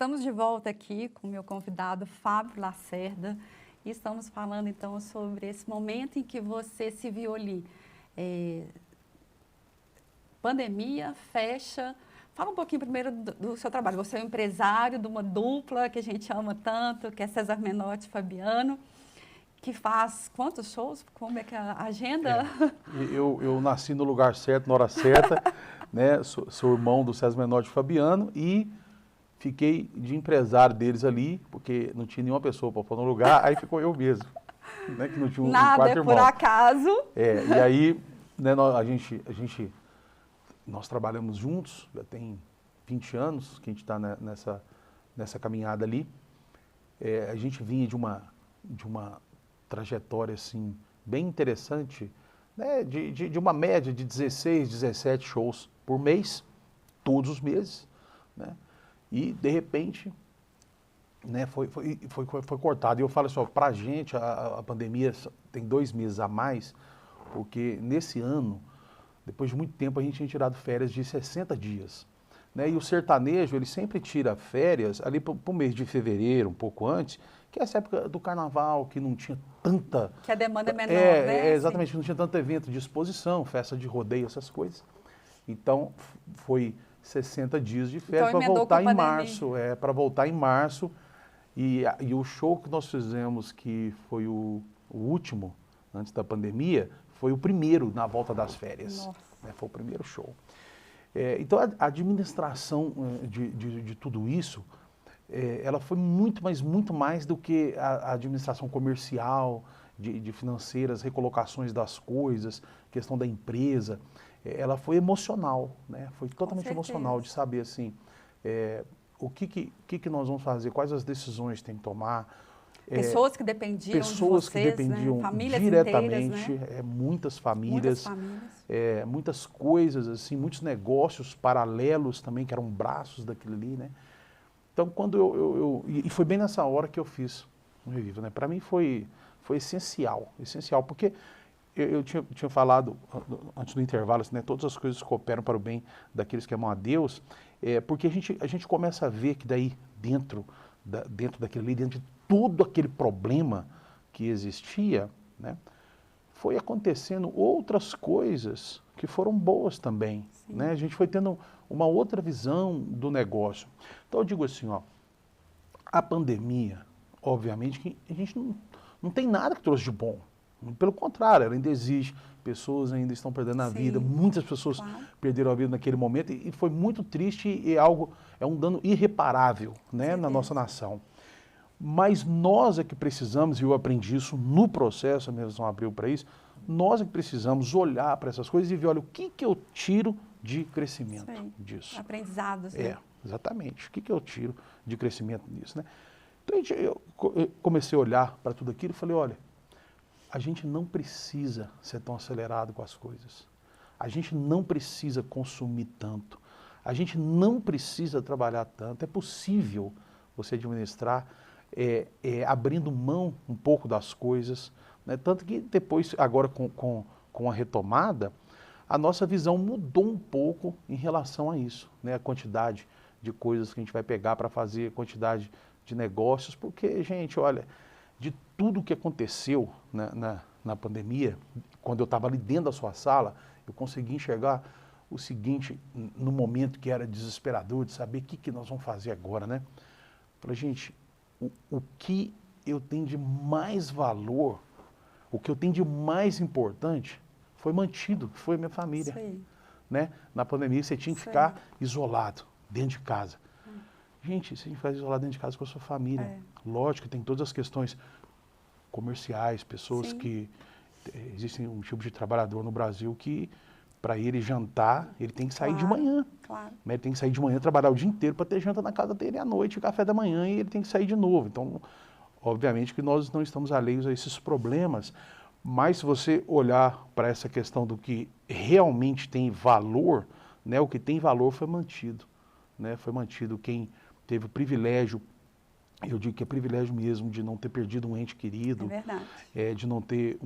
Estamos de volta aqui com o meu convidado Fábio Lacerda e estamos falando então sobre esse momento em que você se viu ali. Pandemia, fecha. Fala um pouquinho primeiro do seu trabalho. Você é um empresário de uma dupla que a gente ama tanto, que é César Menotti e Fabiano, que faz quantos shows? Como é que é a agenda? Eu nasci no lugar certo, na hora certa, né? Sou irmão do César Menotti e Fabiano e fiquei de empresário deles ali, porque não tinha nenhuma pessoa para pôr no lugar, aí ficou eu mesmo, né? Que não tinha um Nada quarto é irmão. por acaso. E aí, né, nós trabalhamos juntos, já tem 20 anos que a gente está nessa caminhada ali. A gente vinha de uma trajetória assim, bem interessante, né, de uma média de 16, 17 shows por mês, todos os meses, né? E, de repente, né, foi cortado. E eu falo assim, para a gente, a pandemia tem 2 meses a mais, porque nesse ano, depois de muito tempo, a gente tinha tirado férias de 60 dias. Né? E o sertanejo, ele sempre tira férias ali para o mês de fevereiro, um pouco antes, que é essa época do carnaval, que não tinha tanta... Que a demanda é menor, né? Exatamente, não tinha tanto evento de exposição, festa de rodeio, essas coisas. Então, foi 60 dias de férias Então, para voltar em março. Para voltar em março. E o show que nós fizemos, que foi o último, antes da pandemia, foi o primeiro na volta das férias. Nossa. Né? Foi o primeiro show. Então, a administração de tudo isso, ela foi muito mais do que a administração comercial, de financeiras, recolocações das coisas, questão da empresa. Ela foi emocional, né? Foi totalmente emocional de saber assim, o que nós vamos fazer, quais as decisões tem que tomar. Pessoas que dependiam de vocês, que dependiam, né? Famílias diretamente, inteiras, né? muitas Muitas famílias, famílias. muitas coisas, assim, muitos negócios paralelos também, que eram braços daquilo ali, né? Então, quando e foi bem nessa hora que eu fiz o Reviva, né? Para mim foi essencial, porque eu tinha falado antes do intervalo, assim, né? Todas as coisas cooperam para o bem daqueles que amam a Deus, porque a gente começa a ver que daí dentro daquele ali, dentro de todo aquele problema que existia, né? Foi acontecendo outras coisas que foram boas também, né? A gente foi tendo uma outra visão do negócio. Então eu digo assim, ó, a pandemia, obviamente que a gente não tem nada que trouxe de bom. Pelo contrário, ela ainda existe, pessoas ainda estão perdendo a vida, muitas pessoas perderam a vida naquele momento e foi muito triste e é um dano irreparável, né, na nossa nação. Mas nós é que precisamos, e eu aprendi isso no processo, a minha visão abriu para isso, nós é que precisamos olhar para essas coisas e ver, olha, o que eu tiro de crescimento disso? Aprendizados, né? Exatamente. O que eu tiro de crescimento disso, né? Então eu comecei a olhar para tudo aquilo e falei, olha, a gente não precisa ser tão acelerado com as coisas. A gente não precisa consumir tanto. A gente não precisa trabalhar tanto. É possível você administrar abrindo mão um pouco das coisas, né? Tanto que depois, agora com a retomada, a nossa visão mudou um pouco em relação a isso, né? A quantidade de coisas que a gente vai pegar para fazer, a quantidade de negócios, porque, gente, olha, de tudo que aconteceu na pandemia, quando eu estava ali dentro da sua sala, eu consegui enxergar o seguinte, no momento que era desesperador, de saber o que nós vamos fazer agora, né? Falei, gente, o que eu tenho de mais valor, o que eu tenho de mais importante, foi mantido, foi a minha família. Né? Na pandemia você tinha que ficar isolado, dentro de casa. Gente, você tinha que ficar isolado dentro de casa com a sua família. Lógico que tem todas as questões comerciais, pessoas que... Existe um tipo de trabalhador no Brasil que, para ele jantar, ele tem que sair de manhã. Né? Ele tem que sair de manhã, trabalhar o dia inteiro para ter janta na casa dele à noite, café da manhã, e ele tem que sair de novo. Então, obviamente que nós não estamos alheios a esses problemas, mas se você olhar para essa questão do que realmente tem valor, né, o que tem valor foi mantido. Né? Foi mantido quem teve o privilégio, eu digo que é privilégio mesmo, de não ter perdido um ente querido, de não ter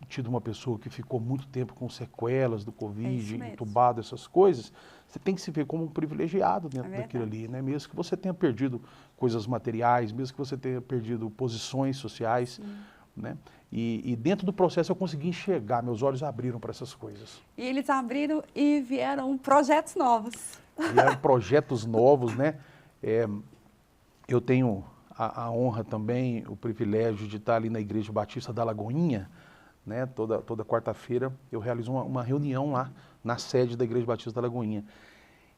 tido uma pessoa que ficou muito tempo com sequelas do É isso Covid, mesmo. entubado, essas coisas, você tem que se ver como um privilegiado dentro É daquilo verdade. ali, né? Mesmo que você tenha perdido coisas materiais, mesmo que você tenha perdido posições sociais, né? E dentro do processo eu consegui enxergar, meus olhos abriram para essas coisas. E eles abriram e vieram projetos novos. Vieram projetos novos, né? É, eu tenho a honra também, o privilégio de estar ali na Igreja Batista da Lagoinha, né? Toda quarta-feira eu realizo uma reunião lá na sede da Igreja Batista da Lagoinha.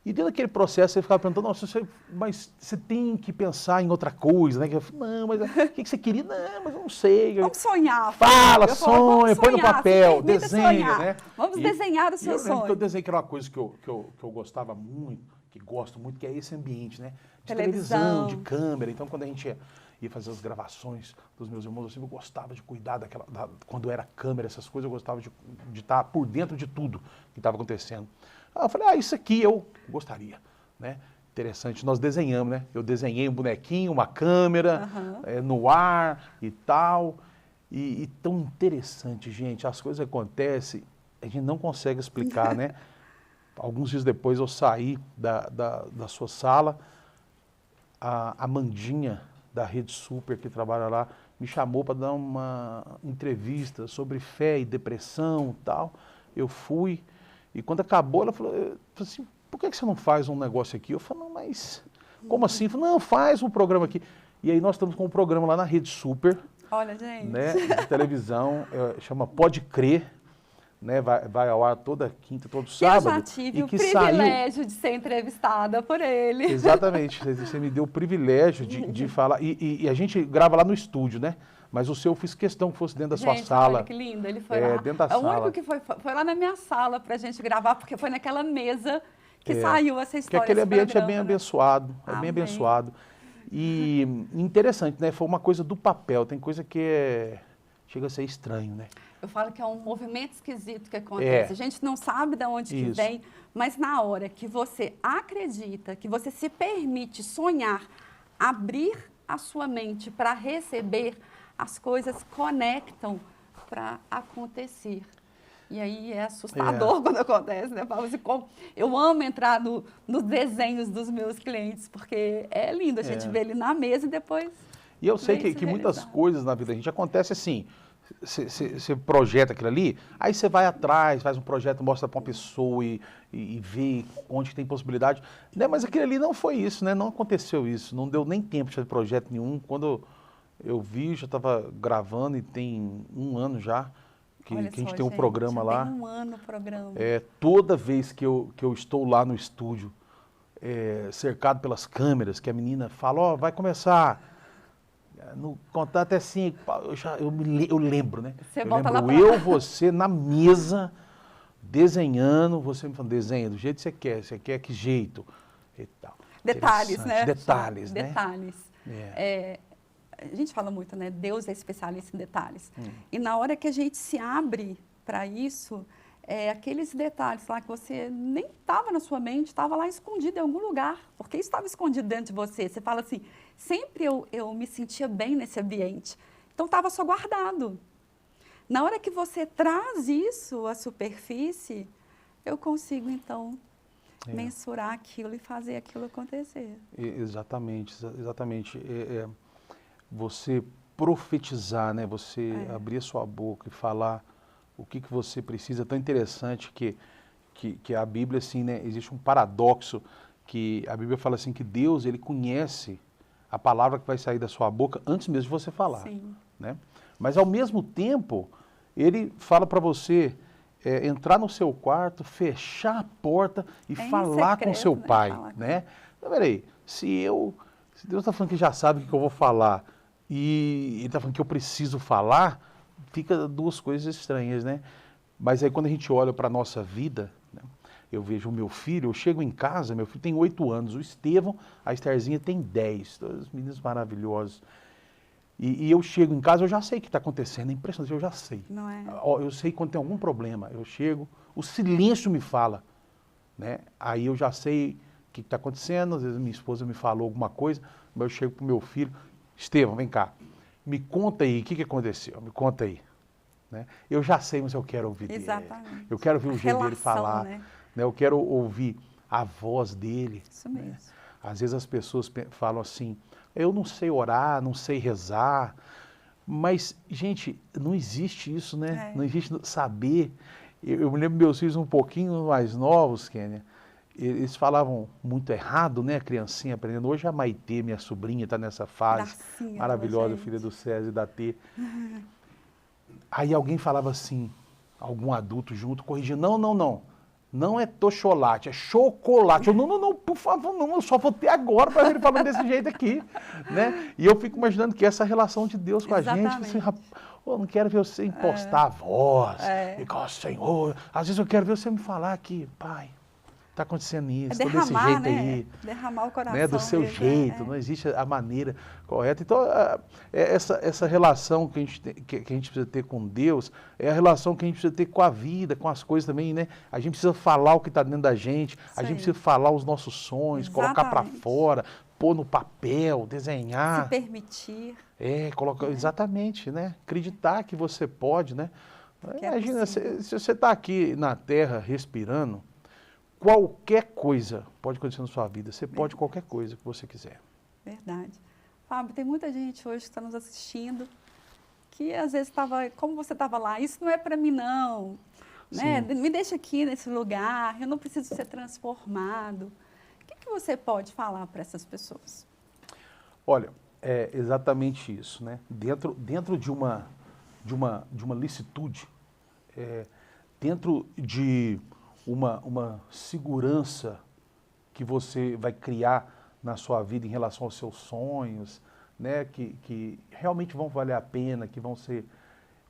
E dentro daquele processo você ficava perguntando, nossa, mas você tem que pensar em outra coisa, né? Eu falei, não, mas o que você queria? Não, mas eu não sei. Vamos sonhar. Fala, Eu falo, vamos sonha, põe no sonhar, papel, se permita desenha, sonhar. né? Vamos desenhar o seu eu lembro que eu sonho. desenhei, que era uma coisa que eu gostava muito, que gosto muito, que é esse ambiente, né? De Televisão. televisão, de câmera. Então, quando a gente ia fazer as gravações dos meus irmãos, eu sempre gostava de cuidar quando era câmera, essas coisas, eu gostava de estar por dentro de tudo que estava acontecendo. Eu falei, isso aqui eu gostaria, né? Interessante, nós desenhamos, né? Eu desenhei um bonequinho, uma câmera, no ar e tal. E tão interessante, gente, as coisas acontecem, a gente não consegue explicar, né? Alguns dias depois eu saí da sua sala, a Mandinha da Rede Super, que trabalha lá, me chamou para dar uma entrevista sobre fé e depressão e tal. Eu fui, e quando acabou, ela falou assim, por que você não faz um negócio aqui? Eu falei, não, mas como assim? Eu falei, não, faz um programa aqui. E aí nós estamos com um programa lá na Rede Super, Olha, gente. né, de televisão, chama Pode Crer, né, vai ao ar toda quinta, todo sábado. Eu já tive e o que privilégio de ser entrevistada por ele. Exatamente, você me deu o privilégio de falar, e a gente grava lá no estúdio, né, mas o seu eu fiz questão que fosse dentro da sua Gente, sala. olha que lindo, ele foi lá. Dentro da É o sala. único que foi lá na minha sala pra gente gravar, porque foi naquela mesa que saiu essa Porque história. aquele esse ambiente é programa, bem né? abençoado, é bem Amém. abençoado. E interessante, né, foi uma coisa do papel, tem coisa que chega a ser estranho, né. Eu falo que é um movimento esquisito que acontece. A gente não sabe de onde que Isso. vem, mas na hora que você acredita, que você se permite sonhar, abrir a sua mente para receber, as coisas conectam para acontecer. E aí é assustador quando acontece, né? Fala assim, eu amo entrar nos desenhos dos meus clientes, porque é lindo a gente ver ele na mesa e depois... E eu sei ver isso que muitas realizado. coisas na vida da gente acontece assim, você projeta aquilo ali, aí você vai atrás, faz um projeto, mostra para uma pessoa e vê onde tem possibilidade, né? Mas aquilo ali não foi isso, né? Não aconteceu isso, não deu nem tempo de fazer projeto nenhum. Quando eu vi, já estava gravando e tem 1 ano já que Olha a gente só, tem um programa já lá. tem 1 ano o programa. Toda vez que eu estou lá no estúdio, cercado pelas câmeras, que a menina fala, ó, vai começar... No contato é 5, eu lembro, né? Você Eu volta lembro lá você na mesa, desenhando, você me falando, desenha do jeito que você quer que jeito e tal. Detalhes, né? Detalhes, né? Detalhes. A gente fala muito, né? Deus é especialista em detalhes. E na hora que a gente se abre para isso, aqueles detalhes lá que você nem estava na sua mente, estava lá escondido em algum lugar, porque isso estava escondido dentro de você. Você fala assim, sempre eu me sentia bem nesse ambiente, então estava só guardado. Na hora que você traz isso à superfície, eu consigo, então, mensurar aquilo e fazer aquilo acontecer. Exatamente, exatamente. Você profetizar, né? Você abrir a sua boca e falar o que você precisa. É tão interessante que a Bíblia, assim, né? Existe um paradoxo que a Bíblia fala assim que Deus, ele conhece a palavra que vai sair da sua boca antes mesmo de você falar. Sim. Né? Mas, ao mesmo tempo, ele fala para você entrar no seu quarto, fechar a porta e falar com seu pai. Né? Então, peraí, se Deus está falando que já sabe o que eu vou falar e ele está falando que eu preciso falar, fica 2 coisas estranhas, né? Mas aí quando a gente olha para a nossa vida, né, eu vejo o meu filho, eu chego em casa, meu filho tem 8 anos, o Estevão, a Estherzinha tem 10, todos meninos maravilhosos. E eu chego em casa, eu já sei o que está acontecendo, é impressionante, eu já sei. Não é? Eu sei quando tem algum problema, eu chego, o silêncio me fala, né? Aí eu já sei o que está acontecendo, às vezes minha esposa me falou alguma coisa, mas eu chego para o meu filho, Estevão, vem cá, me conta aí, o que aconteceu? Me conta aí. né? Eu já sei, mas eu quero ouvir dele. Exatamente. Eu quero ouvir o jeito dele Relação, falar. né? Né? Eu quero ouvir a voz dele. Isso mesmo. Né? Às vezes as pessoas falam assim, eu não sei orar, não sei rezar, mas, gente, não existe isso, né? Não existe saber. Eu me lembro meus filhos um pouquinho mais novos, Kênia, eles falavam muito errado, né? A criancinha aprendendo. Hoje a Maitê, minha sobrinha, está nessa fase Gracinha, maravilhosa, filha do César e da T. Aí alguém falava assim, algum adulto junto, corrigindo, não é tochocolate, é chocolate. Eu, não, por favor, não, eu só vou ter agora para ver ele falando desse jeito aqui, né? E eu fico imaginando que essa relação de Deus com a gente, assim, eu não quero ver você impostar a voz, igual Senhor. Às vezes eu quero ver você me falar aqui, Pai, está acontecendo isso, estou desse jeito, né? Aí. Derramar o coração. Né? Do seu mesmo, jeito, não existe a maneira correta. Então, essa relação que a gente precisa ter com Deus é a relação que a gente precisa ter com a vida, com as coisas também, né? A gente precisa falar o que está dentro da gente, a gente precisa falar os nossos sonhos, colocar para fora, pôr no papel, desenhar. Se permitir. Colocar, exatamente, né? Acreditar que você pode, né? Imagina, se você está aqui na Terra respirando, qualquer coisa pode acontecer na sua vida. Você pode qualquer coisa que você quiser. Verdade. Fábio, tem muita gente hoje que está nos assistindo que às vezes estava, como você estava lá, isso não é para mim não, né? Me deixa aqui nesse lugar, eu não preciso ser transformado. O que você pode falar para essas pessoas? Olha, é exatamente isso, né? Dentro de uma licitude, dentro de uma segurança que você vai criar na sua vida em relação aos seus sonhos, né, que realmente vão valer a pena, que vão ser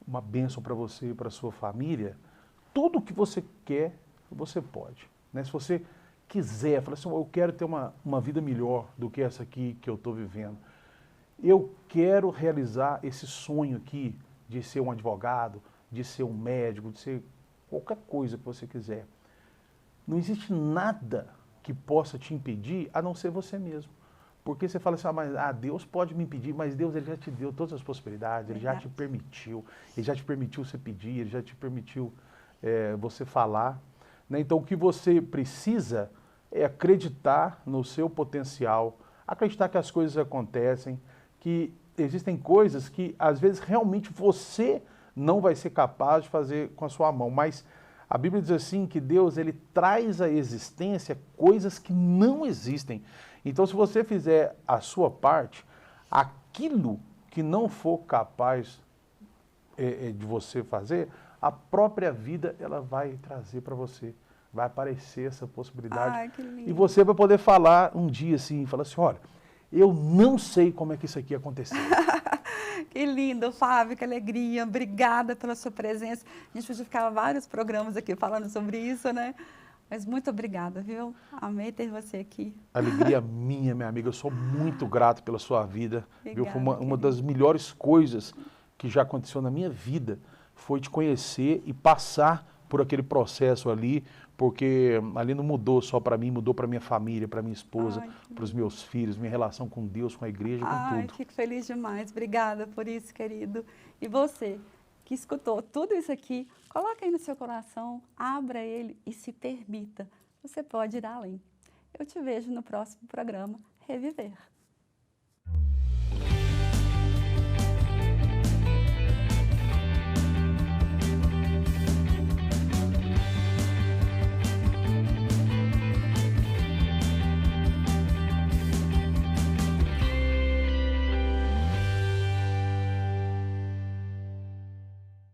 uma bênção para você e para a sua família, tudo que você quer, você pode. Né? Se você quiser, falar assim, eu quero ter uma vida melhor do que essa aqui que eu estou vivendo. Eu quero realizar esse sonho aqui de ser um advogado, de ser um médico, de ser qualquer coisa que você quiser. Não existe nada que possa te impedir a não ser você mesmo. Porque você fala assim, Deus pode me impedir, mas Deus ele já te deu todas as possibilidades, Ele já te permitiu você pedir, Ele já te permitiu você falar. Né? Então o que você precisa é acreditar no seu potencial, acreditar que as coisas acontecem, que existem coisas que às vezes realmente você não vai ser capaz de fazer com a sua mão, mas a Bíblia diz assim que Deus ele traz à existência coisas que não existem. Então, se você fizer a sua parte, aquilo que não for capaz de você fazer, a própria vida ela vai trazer para você. Vai aparecer essa possibilidade. Ai, que lindo. E você vai poder falar um dia assim, falar assim, olha, eu não sei como é que isso aqui aconteceu. Que lindo, Fábio, que alegria. Obrigada pela sua presença. A gente podia ficar vários programas aqui falando sobre isso, né? Mas muito obrigada, viu? Amei ter você aqui. Alegria minha, minha amiga. Eu sou muito grato pela sua vida. Obrigada, Foi uma das melhores coisas que já aconteceu na minha vida. Foi te conhecer e passar por aquele processo ali, porque ali não mudou só para mim, mudou para minha família, para minha esposa, para os meus filhos, minha relação com Deus, com a igreja, com tudo. Fico feliz demais. Obrigada por isso, querido. E você, que escutou tudo isso aqui, coloca aí no seu coração, abra ele e se permita. Você pode ir além. Eu te vejo no próximo programa Reviver.